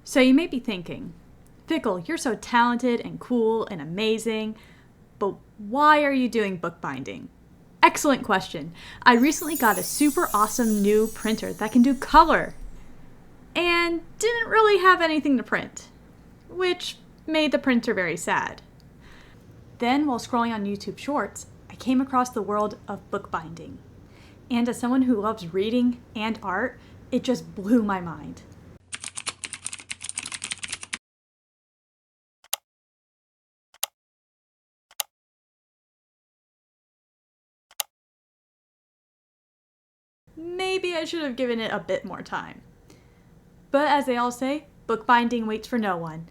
So you may be thinking, Fickle, you're so talented and cool and amazing, but why are you doing bookbinding? Excellent question. I recently got a super awesome new printer that can do color and didn't really have anything to print, which made the printer very sad. Then, while scrolling on YouTube Shorts, I came across the world of bookbinding. And as someone who loves reading and art, it just blew my mind. Maybe I should have given it a bit more time. But as they all say, bookbinding waits for no one.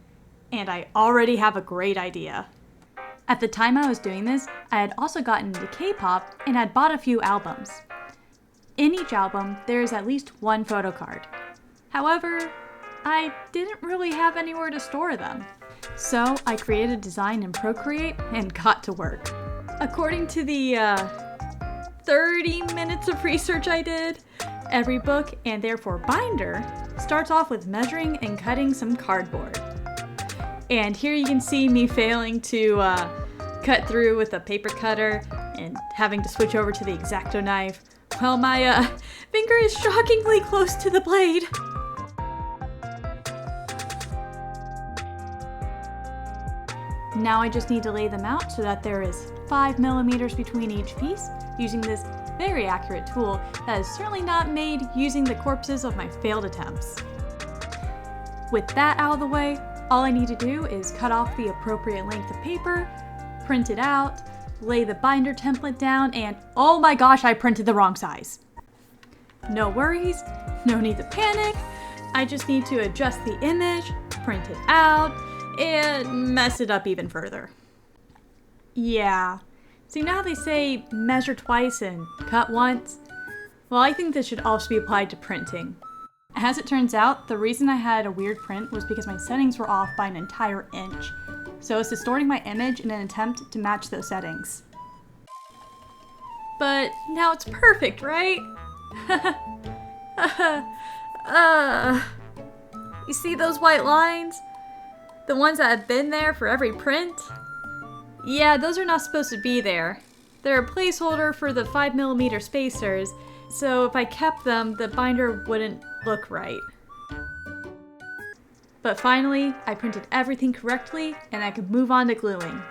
And I already have a great idea. At the time I was doing this, I had also gotten into K-pop and had bought a few albums. In each album, there is at least one photo card. However, I didn't really have anywhere to store them. So I created a design in Procreate and got to work. According to the 30 minutes of research I did, every book, and therefore binder, starts off with measuring and cutting some cardboard. And here you can see me failing to cut through with a paper cutter and having to switch over to the X-Acto knife, while my finger is shockingly close to the blade. Now I just need to lay them out so that there is 5 millimeters between each piece, using this very accurate tool that is certainly not made using the corpses of my failed attempts. With that out of the way, all I need to do is cut off the appropriate length of paper, print it out, lay the binder template down, and oh my gosh, I printed the wrong size. No worries, no need to panic. I just need to adjust the image, print it out, and mess it up even further. Yeah. So you know how they say measure twice and cut once? Well, I think this should also be applied to printing. As it turns out, the reason I had a weird print was because my settings were off by an entire inch. So I was distorting my image in an attempt to match those settings. But now it's perfect, right? You see those white lines? The ones that have been there for every print? Yeah, those are not supposed to be there. They're a placeholder for the 5 millimeter spacers, so if I kept them, the binder wouldn't look right. But finally, I printed everything correctly, and I could move on to gluing.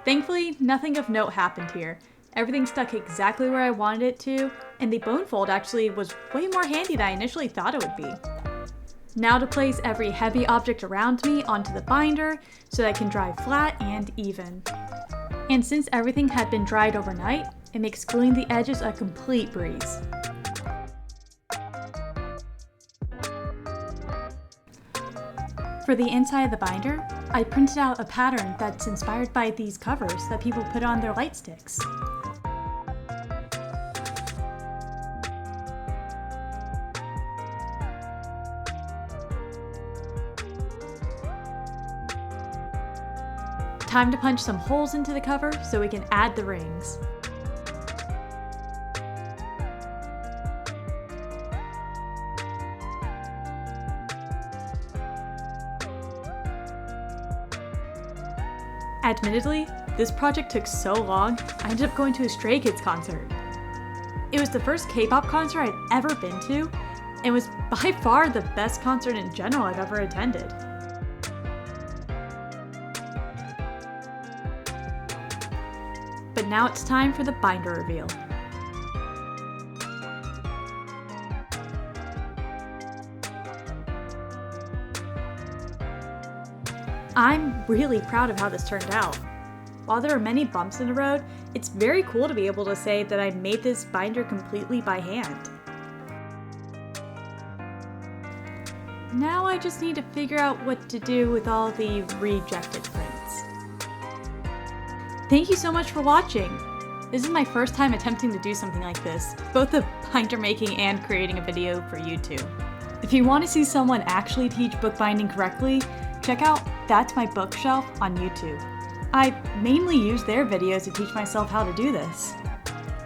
Thankfully, nothing of note happened here. Everything stuck exactly where I wanted it to, and the bone fold actually was way more handy than I initially thought it would be. Now to place every heavy object around me onto the binder so that I can dry flat and even. And since everything had been dried overnight, it makes gluing the edges a complete breeze. For the inside of the binder, I printed out a pattern that's inspired by these covers that people put on their light sticks. Time to punch some holes into the cover so we can add the rings. Admittedly, this project took so long, I ended up going to a Stray Kids concert. It was the first K-pop concert I'd ever been to, and was by far the best concert in general I've ever attended. But now it's time for the binder reveal. I'm really proud of how this turned out. While there are many bumps in the road, it's very cool to be able to say that I made this binder completely by hand. Now I just need to figure out what to do with all the rejected prints. Thank you so much for watching! This is my first time attempting to do something like this, both the binder making and creating a video for YouTube. If you want to see someone actually teach bookbinding correctly, check out That's My Bookshelf on YouTube. I mainly use their videos to teach myself how to do this.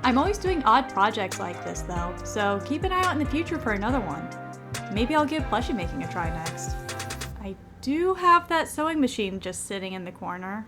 I'm always doing odd projects like this though, so keep an eye out in the future for another one. Maybe I'll give plushie making a try next. I do have that sewing machine just sitting in the corner.